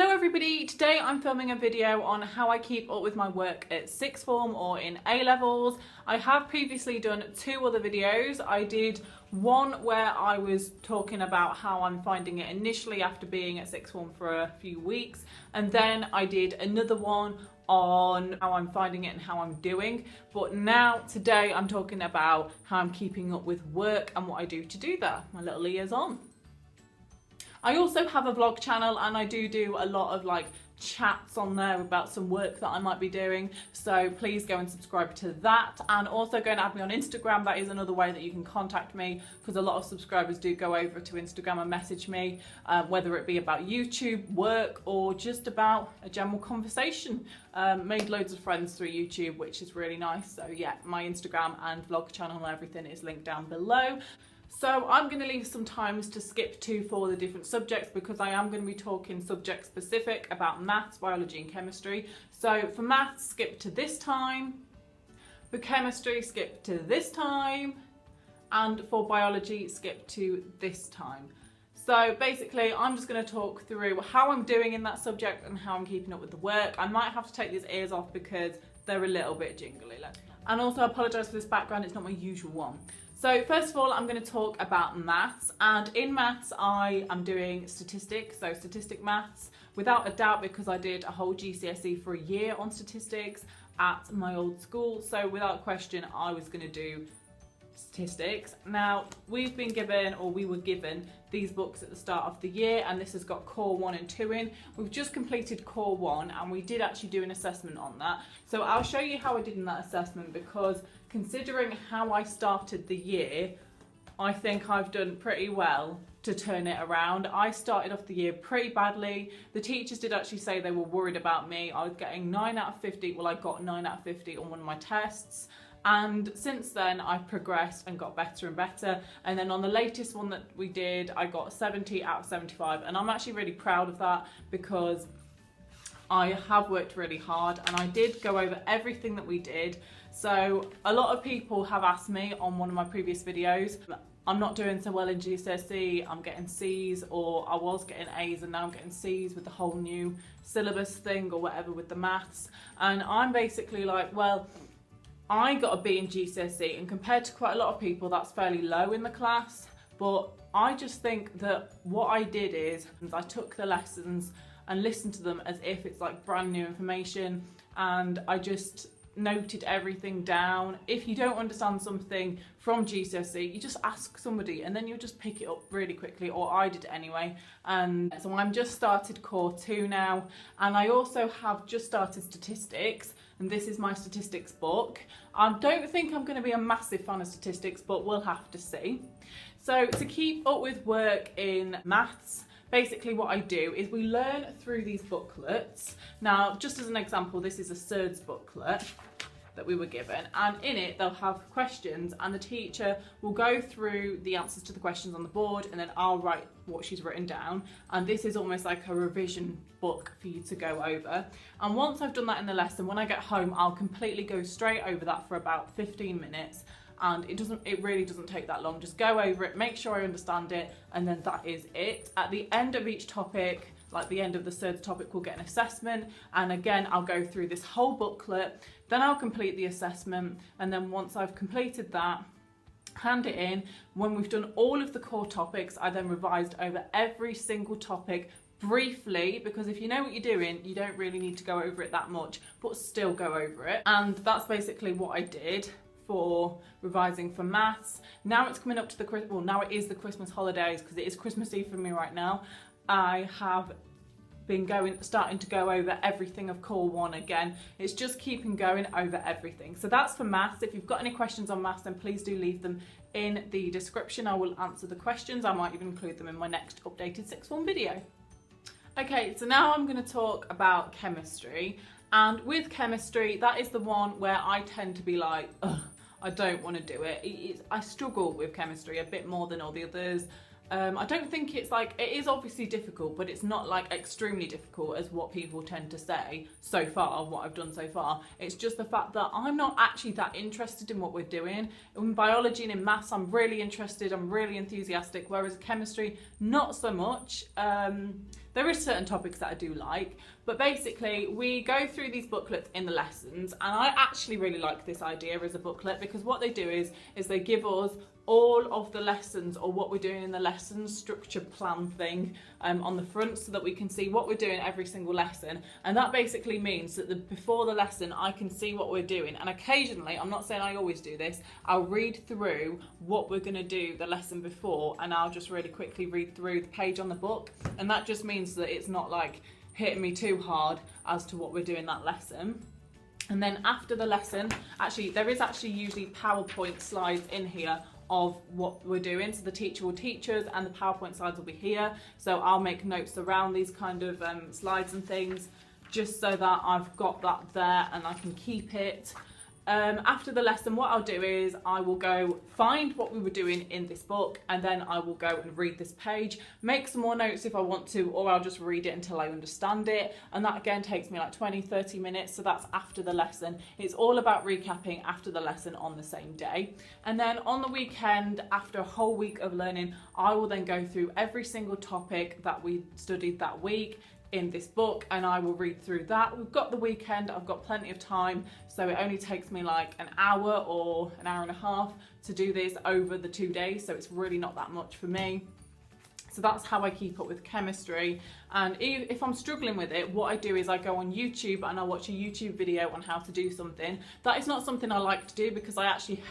Hello everybody, today I'm filming a video on how I keep up with my work at sixth form or in A-levels. I have previously done 2 other videos. I did one where I was talking about how I'm finding it initially after being at sixth form for a few weeks, and then I did another one on how I'm finding it and how I'm doing. But now today I'm talking about how I'm keeping up with work and what I do to do that. My little ears on. I also have a vlog channel and I do a lot of like chats on there about some work that I might be doing, so please go and subscribe to that, and also go and add me on Instagram. That is another way that you can contact me, because a lot of subscribers do go over to Instagram and message me, whether it be about YouTube, work, or just about a general conversation. Made loads of friends through YouTube, which is really nice. So yeah, my Instagram and vlog channel and everything is linked down below. So I'm going to leave some times to skip to for the different subjects, because I am going to be talking subject specific about maths, biology and chemistry. So for maths, skip to this time. For chemistry, skip to this time. And for biology, skip to this time. So basically, I'm just going to talk through how I'm doing in that subject and how I'm keeping up with the work. I might have to take these ears off because they're a little bit jingly. And also I apologise for this background, it's not my usual one. So first of all, I'm going to talk about maths, and in maths I am doing statistics, so statistic maths, without a doubt, because I did a whole GCSE for a year on statistics at my old school, so without question I was going to do statistics. Now we've been given, or we were given, these books at the start of the year, and this has got core 1 and 2 in. We've just completed core 1 and we did actually do an assessment on that, so I'll show you how I did in that assessment, because considering how I started the year, I think I've done pretty well to turn it around. I started off the year pretty badly. The teachers did actually say they were worried about me. I was getting 9 out of 50, well I got 9 out of 50 on one of my tests. And since then I've progressed and got better and better, and then on the latest one that we did I got 70 out of 75, and I'm actually really proud of that because I have worked really hard and I did go over everything that we did. So a lot of people have asked me on one of my previous videos, I'm not doing so well in GCSE, I'm getting C's, or I was getting A's and now I'm getting C's with the whole new syllabus thing or whatever with the maths, and I'm basically like, well, I got a B in GCSE, and compared to quite a lot of people that's fairly low in the class, but I just think that what I did is I took the lessons and listened to them as if it's like brand new information, and I just noted everything down. If you don't understand something from GCSE, you just ask somebody and then you'll just pick it up really quickly, or I did anyway. And so I'm just started core 2 now, and I also have just started statistics, and this is my statistics book. I don't think I'm going to be a massive fan of statistics, but we'll have to see. So to keep up with work in maths, basically what I do is we learn through these booklets. Now, just as an example, this is a SC-GGBANDD booklet that we were given, and in it they'll have questions, and the teacher will go through the answers to the questions on the board, and then I'll write what she's written down, and this is almost like a revision book for you to go over. And once I've done that in the lesson, when I get home I'll completely go straight over that for about 15 minutes, and it really doesn't take that long. Just go over it, make sure I understand it, and then that is it. At the end of each topic, like the end of the third topic, we'll get an assessment, and again I'll go through this whole booklet, then I'll complete the assessment, and then once I've completed that, hand it in. When we've done all of the core topics, I then revised over every single topic briefly, because if you know what you're doing, you don't really need to go over it that much, but still go over it. And that's basically what I did for revising for maths. Now it's coming up to now it is the Christmas holidays, because it is Christmas Eve for me right now. I have been starting to go over everything of core 1 again. It's just keeping going over everything. So that's for maths. If you've got any questions on maths, then please do leave them in the description. I will answer the questions. I might even include them in my next updated sixth form video. Okay, so now I'm going to talk about chemistry, and with chemistry, that is the one where I tend to be like, ugh, I don't want to do it. I struggle with chemistry a bit more than all the others. I don't think it's like, it is obviously difficult, but it's not like extremely difficult as what people tend to say so far, what I've done so far. It's just the fact that I'm not actually that interested in what we're doing. In biology and in maths, I'm really interested, I'm really enthusiastic, whereas chemistry, not so much. There is certain topics that I do like, but basically we go through these booklets in the lessons, and I actually really like this idea as a booklet, because what they do is they give us all of the lessons, or what we're doing in the lessons, structure plan thing on the front, so that we can see what we're doing every single lesson. And that basically means that before the lesson I can see what we're doing, and occasionally, I'm not saying I always do this, I'll read through what we're going to do the lesson before, and I'll just really quickly read through the page on the book, and that just means that it's not like hitting me too hard as to what we're doing that lesson. And then after the lesson, actually there is actually usually PowerPoint slides in here of what we're doing, so the teacher will teach us and the PowerPoint slides will be here, so I'll make notes around these kind of slides and things, just so that I've got that there and I can keep it. After the lesson, what I'll do is I will go find what we were doing in this book, and then I will go and read this page, make some more notes if I want to, or I'll just read it until I understand it, and that again takes me like 20-30 minutes, so that's after the lesson. It's all about recapping after the lesson on the same day. And then on the weekend, after a whole week of learning, I will then go through every single topic that we studied that week in this book, and I will read through that. We've got the weekend, I've got plenty of time, so it only takes me like an hour or an hour and a half to do this over the 2 days, so it's really not that much for me. So that's how I keep up with chemistry. And if I'm struggling with it, what I do is I go on YouTube and I watch a YouTube video on how to do something. That is not something I like to do, because I actually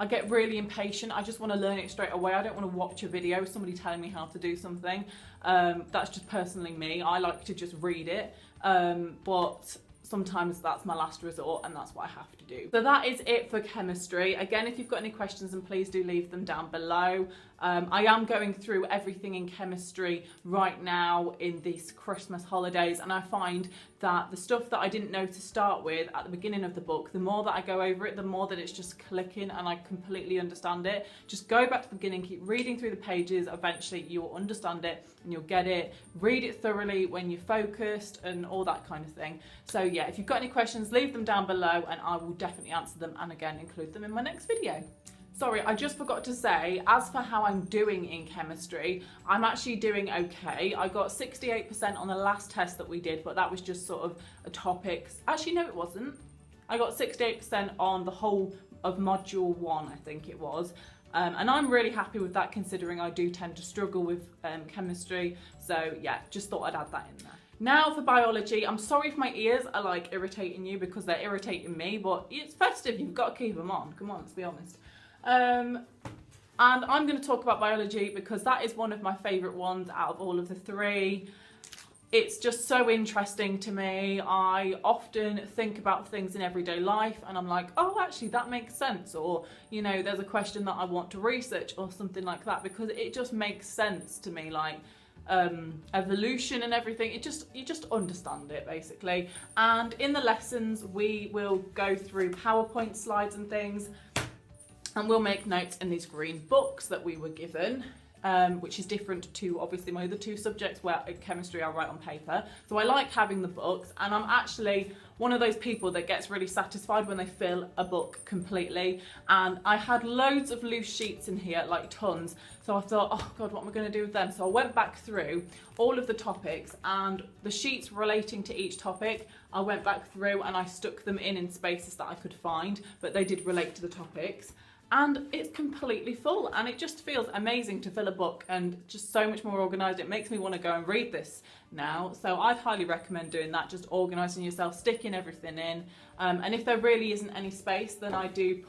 I get really impatient. I just want to learn it straight away. I don't want to watch a video of somebody telling me how to do something. That's just personally me. I like to just read it, but sometimes that's my last resort, and that's what I have to do. So that is it for chemistry. Again, if you've got any questions, then please do leave them down below. I am going through everything in chemistry right now in these Christmas holidays, and I find that the stuff that I didn't know to start with at the beginning of the book, the more that I go over it, the more that it's just clicking and I completely understand it. Just go back to the beginning, keep reading through the pages, eventually you'll understand it and you'll get it. Read it thoroughly when you're focused and all that kind of thing. So yeah, if you've got any questions, leave them down below and I will definitely answer them, and again include them in my next video. Sorry, I just forgot to say, as for how I'm doing in chemistry, I'm actually doing okay. I got 68% on the last test that we did, but that was just sort of a topics. Actually, no, it wasn't. I got 68% on the whole of module 1, I think it was. And I'm really happy with that, considering I do tend to struggle with chemistry. So yeah, just thought I'd add that in there. Now for biology, I'm sorry if my ears are like irritating you, because they're irritating me, but it's festive, you've got to keep them on. Come on, let's be honest. And I'm going to talk about biology because that is one of my favourite ones out of all of the 3. It's just so interesting to me. I often think about things in everyday life and I'm like, oh, actually that makes sense, or you know, there's a question that I want to research or something like that, because it just makes sense to me, like evolution and everything. You just understand it basically. And in the lessons we will go through PowerPoint slides and things, and we'll make notes in these green books that we were given, which is different to obviously my other 2 subjects where in chemistry I write on paper. So I like having the books, and I'm actually one of those people that gets really satisfied when they fill a book completely. And I had loads of loose sheets in here, like tons. So I thought, oh God, what am I going to do with them? So I went back through all of the topics, and the sheets relating to each topic, I went back through and I stuck them in spaces that I could find, but they did relate to the topics. And it's completely full, and it just feels amazing to fill a book, and just so much more organised. It makes me want to go and read this now, so I'd highly recommend doing that, just organising yourself, sticking everything in, and if there really isn't any space, then I do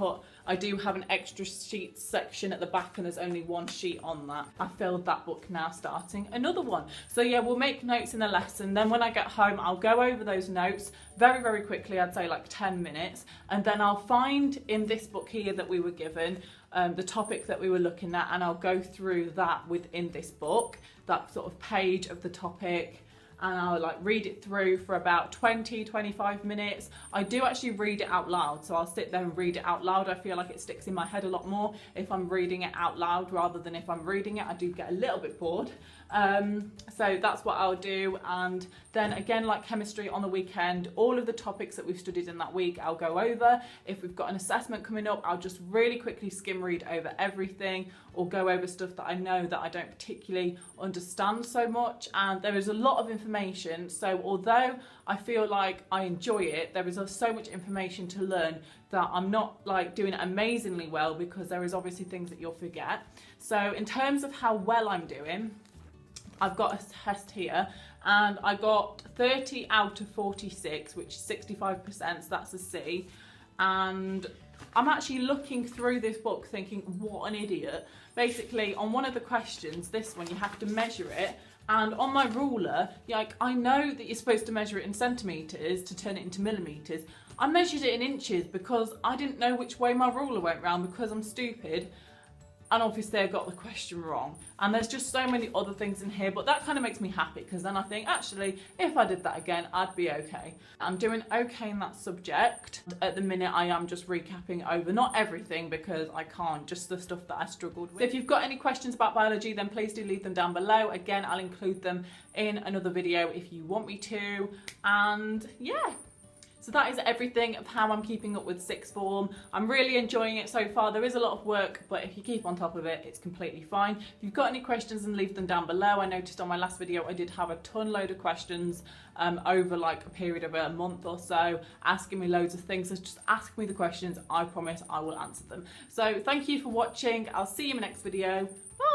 have an extra sheets section at the back, and there's only 1 sheet on that. I filled that book now, starting another one. So yeah, we'll make notes in the lesson, then when I get home I'll go over those notes very, very quickly, I'd say like 10 minutes, and then I'll find in this book here that we were given the topic that we were looking at, and I'll go through that within this book, that sort of page of the topic, and I'll like read it through for about 20-25 minutes. I do actually read it out loud, so I'll sit there and read it out loud. I feel like it sticks in my head a lot more if I'm reading it out loud rather than if I'm reading it. I do get a little bit bored, So that's what I'll do. And then again, like chemistry on the weekend, all of the topics that we've studied in that week I'll go over. If we've got an assessment coming up, I'll just really quickly skim read over everything, or go over stuff that I know that I don't particularly understand so much. And there is a lot of information, so although I feel like I enjoy it, there is so much information to learn that I'm not like doing it amazingly well, because there is obviously things that you'll forget. So in terms of how well I'm doing, I've got a test here and I got 30 out of 46, which is 65%, so that's a C. And I'm actually looking through this book thinking, what an idiot. Basically, on one of the questions, this one, you have to measure it. And on my ruler, like, I know that you're supposed to measure it in centimetres to turn it into millimetres. I measured it in inches because I didn't know which way my ruler went round, because I'm stupid. And obviously I got the question wrong. And there's just so many other things in here, but that kind of makes me happy, because then I think, actually, if I did that again, I'd be okay. I'm doing okay in that subject. At the minute, I am just recapping over, not everything, because I can't, just the stuff that I struggled with. So if you've got any questions about biology, then please do leave them down below. Again, I'll include them in another video if you want me to. And yeah. So that is everything of how I'm keeping up with sixth form. I'm really enjoying it so far. There is a lot of work, but if you keep on top of it, it's completely fine. If you've got any questions, then leave them down below. I noticed on my last video, I did have a load of questions over like a period of a month or so, asking me loads of things. So just ask me the questions. I promise I will answer them. So thank you for watching. I'll see you in my next video. Bye.